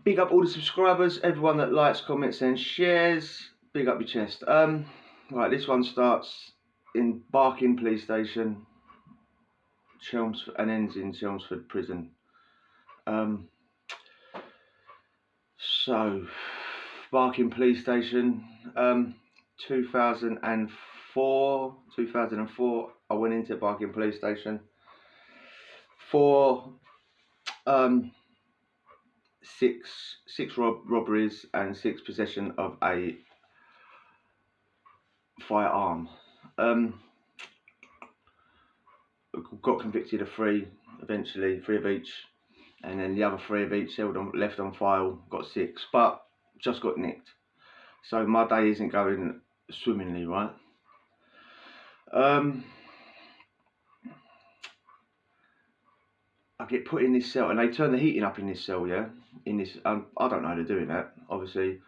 Big up all the subscribers, everyone that likes, comments and shares. Big up your chest. Right, this one starts in Barking Police Station, Chelmsford, and ends in Chelmsford Prison. So, Barking Police Station, 2004, I went into Barking Police Station for six robberies and 6 possession of a firearm. Got convicted of 3 eventually, 3 of each, and then the other 3 of each left on file, got 6, but just got nicked. So my day isn't going swimmingly, right? I get put in this cell, and they turn the heating up in this cell, yeah. In this, I don't know they're doing that. Obviously,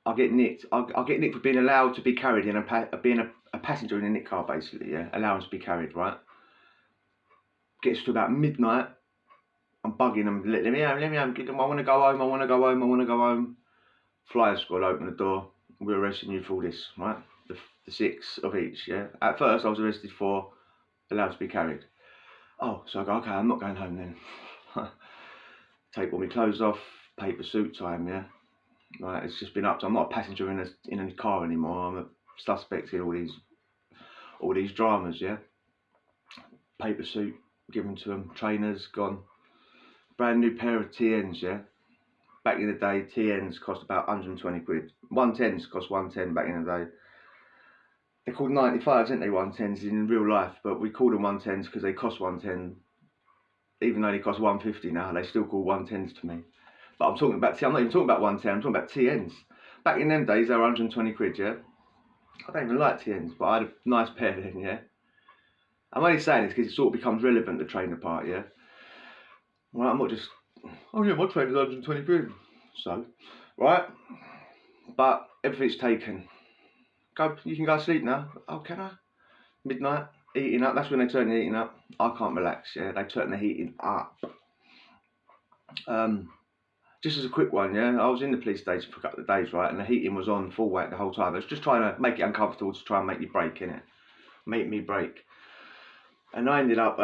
I get nicked. I get nicked for being allowed to be carried in being a passenger in a nick car, basically, yeah. Allowance to be carried, right? Gets to about midnight. I'm bugging them. Let me home. I want to go home. Flying squad open the door. We're arresting you for all this, right? The 6 of each, yeah. At first, I was arrested for allowed to be carried. Oh, so I go, okay, I'm not going home then. Take all my clothes off, paper suit time, yeah. Right, it's just been up to, I'm not a passenger in a car anymore. I'm a suspect in all these dramas, yeah. Paper suit given to them, trainers gone. Brand new pair of TNs, yeah. Back in the day, TNs cost about 120 quid. 110s cost 110 back in the day. They're called 95s, aren't they, 110s in real life, but we call them 110s because they cost 110. Even though they cost 150 now, they still call 110s to me. But I'm talking about, I'm not even talking about 110, I'm talking about TNs. Back in them days, they were 120 quid, yeah? I don't even like TNs, but I had a nice pair then, yeah? I'm only saying this because it sort of becomes relevant, the trainer part, yeah? Well, I'm not just, oh yeah, my trainer's 120 quid. So, right? But everything's taken. Go, you can go to sleep now. Oh, can I? Midnight, heating up. That's when they turn the heating up. I can't relax, yeah? They turn the heating up. Just as a quick one, yeah? I was in the police station for a couple of days, right? And the heating was on full whack the whole time. I was just trying to make it uncomfortable to try and make you break, innit? Make me break. And I ended up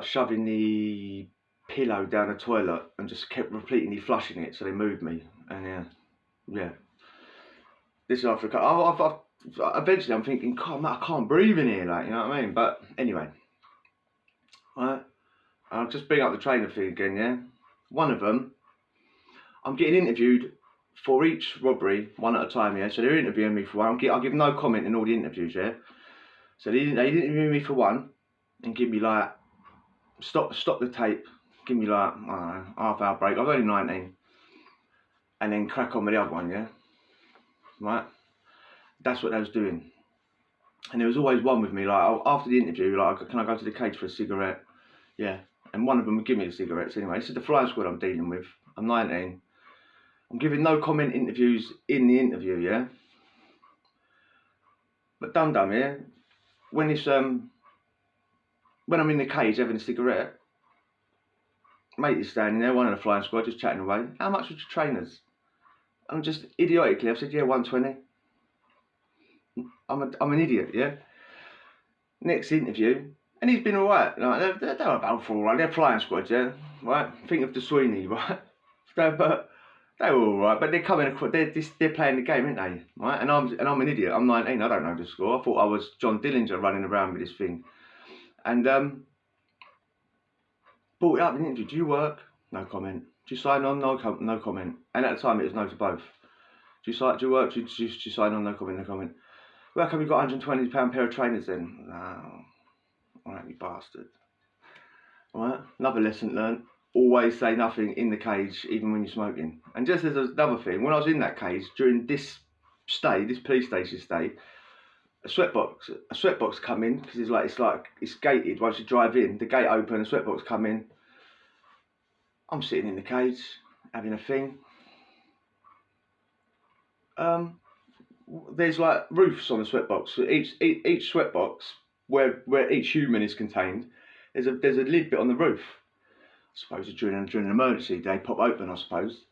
shoving the pillow down the toilet and just kept repeatedly flushing it, so they moved me. And yeah. This is after a couple. Eventually I'm thinking, God, I can't breathe in here, like, you know what I mean? But anyway, right? I'll just bring up the trainer thing again, yeah? One of them, I'm getting interviewed for each robbery, one at a time, yeah? So they're interviewing me for one. I'll give no comment in all the interviews, yeah? So they interview me for one and give me like, stop the tape, give me like, I don't know, half-hour break. I was only 19. And then crack on with the other one, yeah? Right? That's what they was doing. And there was always one with me, like, after the interview, like, can I go to the cage for a cigarette? Yeah. And one of them would give me the cigarettes anyway. This is the flying squad I'm dealing with. I'm 19. I'm giving no comment interviews in the interview, yeah? But dum, yeah? When I'm in the cage having a cigarette, mate is standing there, one of the flying squad, just chatting away. How much was your trainers? I'm just idiotically, I've said, yeah, 120. I'm an idiot, yeah? Next interview, and he's been alright. Like, they're about for alright. They're flying squads, yeah? Right? Think of the Sweeney, right? But they were alright. But they're coming across. They're playing the game, aren't they? Right? And I'm an idiot. I'm 19. I don't know the score. I thought I was John Dillinger running around with this thing. And brought it up in the interview. Do you work? No comment. Do you sign on? No comment. And at the time, it was no to both. Do you work? Do you sign on? No comment. No comment. Well, how come you got £120 pair of trainers then? No. Alright, you bastard. Alright, another lesson learned. Always say nothing in the cage, even when you're smoking. And just as another thing, when I was in that cage, during this police station stay, a sweatbox come in, because it's gated. Once you drive in, the gate open, a sweatbox come in. I'm sitting in the cage, having a thing. There's like roofs on the sweatbox. So each sweatbox, where each human is contained, there's a lid bit on the roof. suppose during an emergency they pop open, I suppose.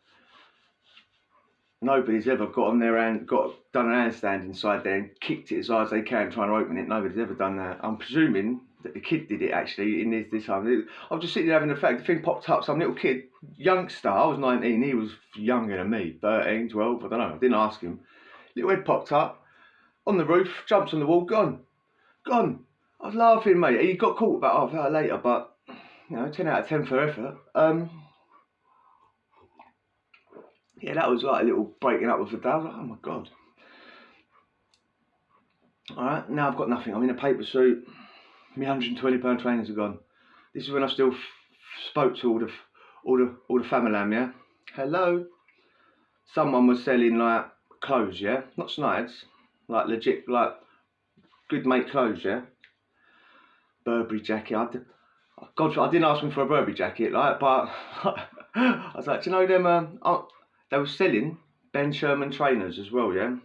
Nobody's ever got on their hand, done an handstand inside there and kicked it as hard as they can trying to open it. Nobody's ever done that. I'm presuming that the kid did it actually in this time. I was just sitting there having the thing popped up, some little kid, youngster, I was 19, he was younger than me, 13, 12, I don't know, I didn't ask him. Little head popped up, on the roof, jumps on the wall, gone. I was laughing, mate. He got caught about half an hour later, but, 10 out of 10 for effort. Yeah, that was like a little breaking up with the day. I was like, oh my God. Alright, now I've got nothing. I'm in a paper suit. My £120 trainers are gone. This is when I still spoke to all the family, yeah? Hello? Someone was selling like clothes, yeah? Not snides. Like legit, like good mate clothes, yeah? Burberry jacket. I didn't ask them for a Burberry jacket, like, but I was like, do you know them? They were selling Ben Sherman trainers as well, yeah.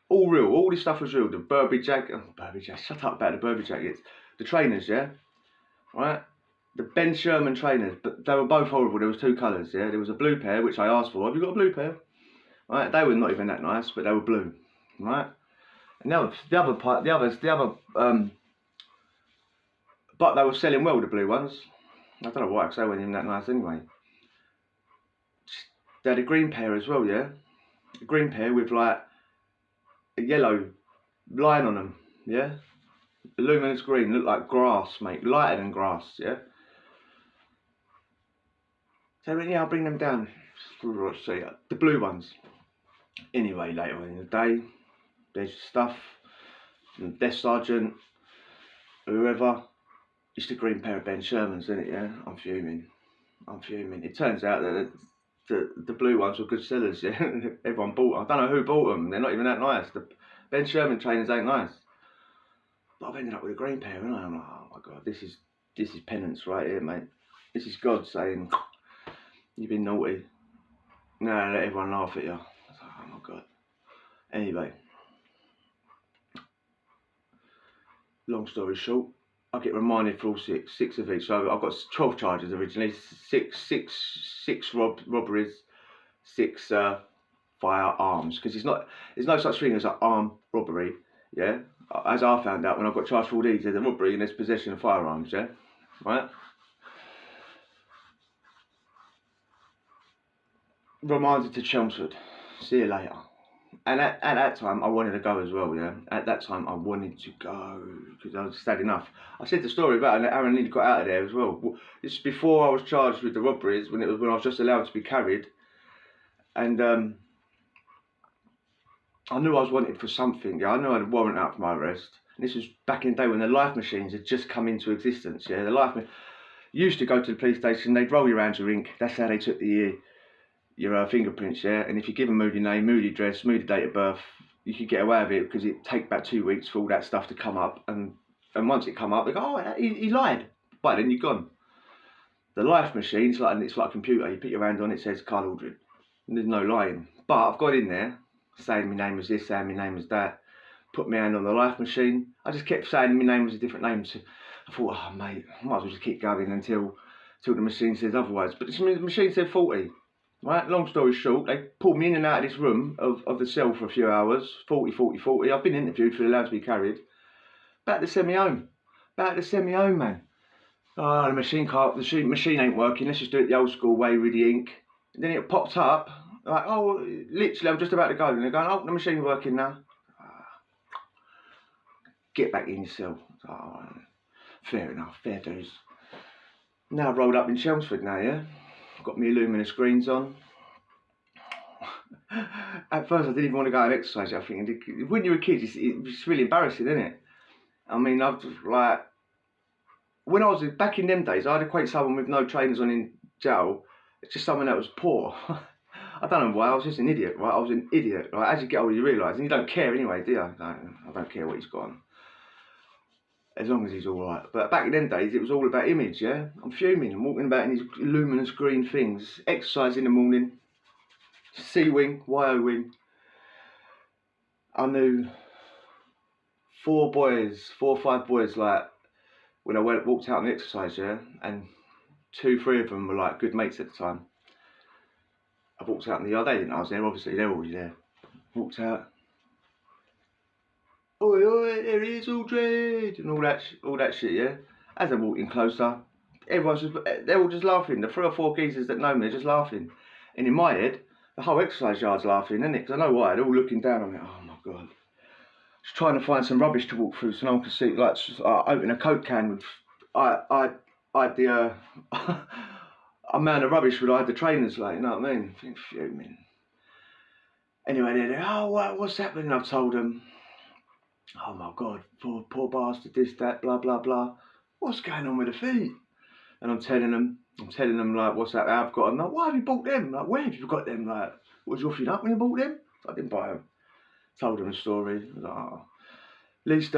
All real. All this stuff was real. The Burberry jacket. Shut up about the Burberry jackets. The trainers, yeah. Right. The Ben Sherman trainers, but they were both horrible. There was two colours, yeah. There was a blue pair which I asked for. Have you got a blue pair? Right. They were not even that nice, but they were blue. Right. And but they were selling well, the blue ones. I don't know why, because they weren't even that nice anyway. They had a green pair as well, yeah? A green pair with like a yellow line on them, yeah? The luminous green, looked like grass, mate. Lighter than grass, yeah? So yeah, I'll bring them down. Let's see, the blue ones. Anyway, later on in the day, there's stuff. And desk sergeant, whoever. Just a green pair of Ben Shermans, isn't it, yeah? I'm fuming. It turns out that the blue ones were good sellers, yeah. Everyone bought them. I don't know who bought them. They're not even that nice. The Ben Sherman trainers ain't nice. But I've ended up with a green pair, and I'm like, oh my God, this is penance right here, mate. This is God saying, you've been naughty. Now let everyone laugh at you. I was like, oh my God. Anyway, long story short, I get reminded for all six of each. So I've got 12 charges originally, six robberies, 6 firearms. Because there's no such thing as an armed robbery, yeah. As I found out when I got charged for all these, there's a robbery and there's possession of firearms, yeah, right. Reminded to Chelmsford. See you later. And at that time, I wanted to go as well, yeah. At that time, I wanted to go because I was sad enough. I said the story about Aaron Lee got out of there as well. This is before I was charged with the robberies, when I was just allowed to be carried. And I knew I was wanted for something, yeah. I knew I had a warrant out for my arrest. And this was back in the day when the life machines had just come into existence, yeah. You used to go to the police station, they'd roll you around your ink. That's how they took your fingerprints, yeah, and if you give a moody name, moody address, moody date of birth, you could get away with it because it take about 2 weeks for all that stuff to come up, and once it come up, they go, oh, he lied. But then you're gone. The life machine, it's like a computer. You put your hand on it, says Carl Aldred. And there's no lying. But I've got in there saying my name was this, saying my name was that. Put my hand on the life machine. I just kept saying my name was a different name. So I thought, oh mate, I might as well just keep going until the machine says otherwise. But the machine said 40. Right, long story short, they pulled me in and out of this room of the cell for a few hours, 40. I've been interviewed for allowed to be carried. About to send me home. Man. Oh, the machine ain't working, let's just do it the old school way with the ink. And then it popped up, like, oh, literally, I'm just about to go. And they're going, oh, the machine's working now. Get back in your cell. Oh, fair enough, fair dues. Now I've rolled up in Chelmsford now, yeah? Got me luminous greens on. At first I didn't even want to go and exercise. I think when you're a kid, it's really embarrassing, isn't it? I mean, I've like, when I was back in them days, I'd equate someone with no trainers on in jail. It's just someone that was poor. I don't know why. I was just an idiot, right? I was an idiot. Right? As you get older, you realise, and you don't care anyway, do you? I don't care what he's got on, as long as he's all right. But back in them days, it was all about image, yeah? I'm fuming. I'm walking about in these luminous green things. Exercise in the morning. C-wing, Y-O-wing. I knew 4 or 5 boys, like, when I walked out and exercised, yeah? And 2, 3 of them were like good mates at the time. I walked out in the yard. They didn't know I was there. Obviously, they're already there. Walked out. Oi, oi, there he is, Aldred, and all that shit. Yeah. As I walked in closer, they're all just laughing. The 3 or 4 geezers that know me are just laughing. And in my head, the whole exercise yard's laughing, isn't it? Because I know why. They're all looking down on me. Oh my god. Just trying to find some rubbish to walk through so no one can see. Like, open a Coke can with. I had the amount of rubbish would I had the trainers, like, you know what I mean? I think fuming. Anyway, they're there. Oh, what's happening? I've told them. Oh my god, poor bastard, this, that, blah, blah, blah. What's going on with the feet? And I'm telling them, like, what's that? I've got them. Like, why have you bought them? Like, where have you got them? Like, was you offering up when you bought them? I didn't buy them. Told them the story. I was like, oh. At least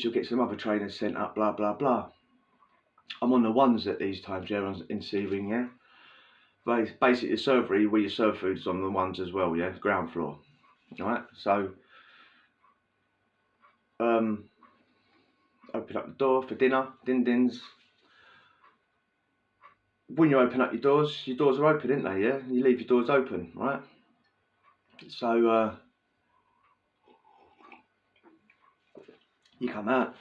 you'll get some other trainers sent up, blah, blah, blah. I'm on the ones at these times, yeah, in C-Ring, yeah. Basically, the servery where you serve food is on the ones as well, yeah, ground floor. Alright, so open up the door for dinner, din-dins. When you open up your doors are open, aren't they, yeah? You leave your doors open, right? So, you come out,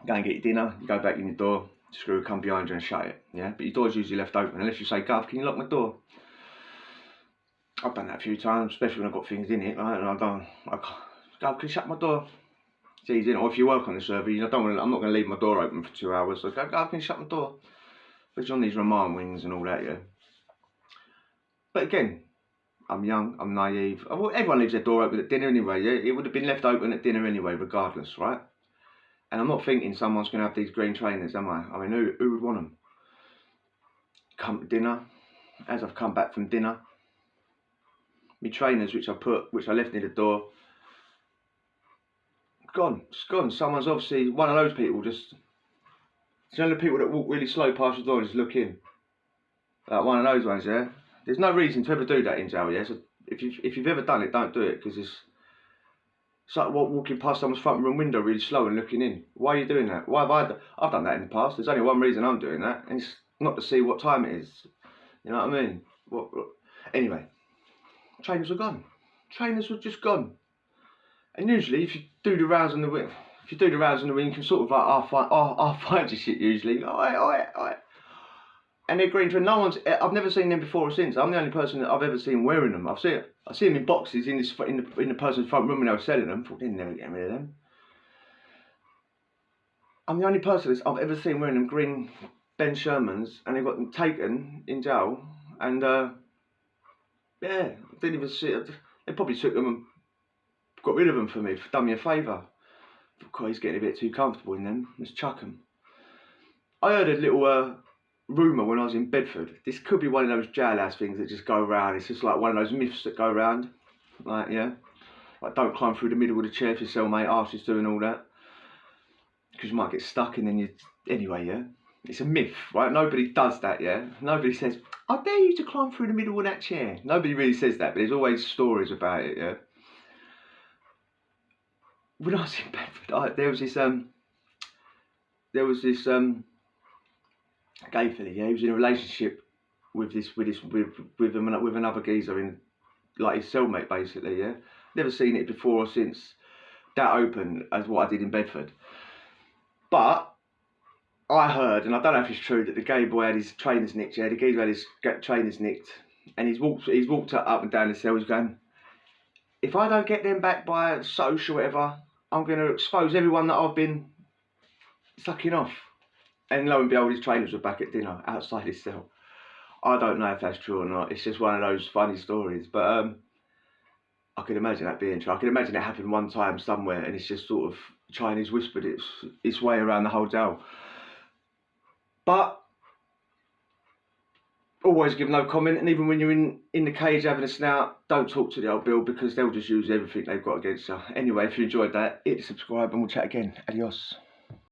go and get your dinner, you go back in your door, screw come behind you and shut it, yeah? But your door's usually left open, unless you say, Gov, can you lock my door? I've done that a few times, especially when I've got things in it, right? And Gov, can you shut my door? It's easy, or if you work on the server, I'm not going to leave my door open for 2 hours, so Gov, can you shut my door? Especially on these remand wings and all that, yeah? But again, I'm young, I'm naive. Everyone leaves their door open at dinner anyway, yeah? It would have been left open at dinner anyway, regardless, right? And I'm not thinking someone's going to have these green trainers, am I? I mean, who would want them? Come to dinner, as I've come back from dinner, my trainers, which I left near the door, gone. It's gone. Someone's obviously, one of those people just, it's the only people that walk really slow past the door and just look in. Like one of those ones, yeah? There's no reason to ever do that in jail, yeah? So if you've ever done it, don't do it, because it's like walking past someone's front room window really slow and looking in. Why are you doing that? Why have I've done that in the past. There's only one reason I'm doing that, and it's not to see what time it is. You know what I mean? Anyway, trainers were gone. Trainers were just gone. And usually, if you do the rounds on the wing, you can sort of like half find your shit usually. Oi. And they're green trainers. I've never seen them before or since. I'm the only person that I've ever seen wearing them. I see them in boxes in the person's front room when they were selling them. Thought they're never getting rid of them. I'm the only person that I've ever seen wearing them green Ben Shermans, and they got them taken in jail. And yeah, didn't even see it. They probably took them and got rid of them for me, done me a favour. God, he's getting a bit too comfortable in them. Let's chuck them. I heard a little rumour when I was in Bedford. This could be one of those jailhouse things that just go around. It's just like one of those myths that go around. Like, yeah. Like, don't climb through the middle of the chair if your cellmate asks you to and all that. Because you might get stuck and then you... Anyway, yeah. It's a myth, right? Nobody does that, yeah? Nobody says, I dare you to climb through the middle of that chair. Nobody really says that, but there's always stories about it, yeah? When I was in Bedford, there was this gay fella, yeah, he was in a relationship with another geezer, in like his cellmate basically, yeah. Never seen it before or since that open as what I did in Bedford. But I heard, and I don't know if it's true, that the gay boy had his trainers nicked, yeah, the geezer had his trainers nicked, and he's walked up and down the cell, he's going, if I don't get them back by social whatever, I'm going to expose everyone that I've been sucking off. And lo and behold, his trainers were back at dinner outside his cell. I don't know if that's true or not. It's just one of those funny stories. But I can imagine that being true. I can imagine it happened one time somewhere, and it's just sort of Chinese whispered its way around the whole jail. But always give no comment, and even when you're in the cage having a snout, don't talk to the old Bill, because they'll just use everything they've got against you. Anyway, if you enjoyed that, hit subscribe and we'll chat again. Adios.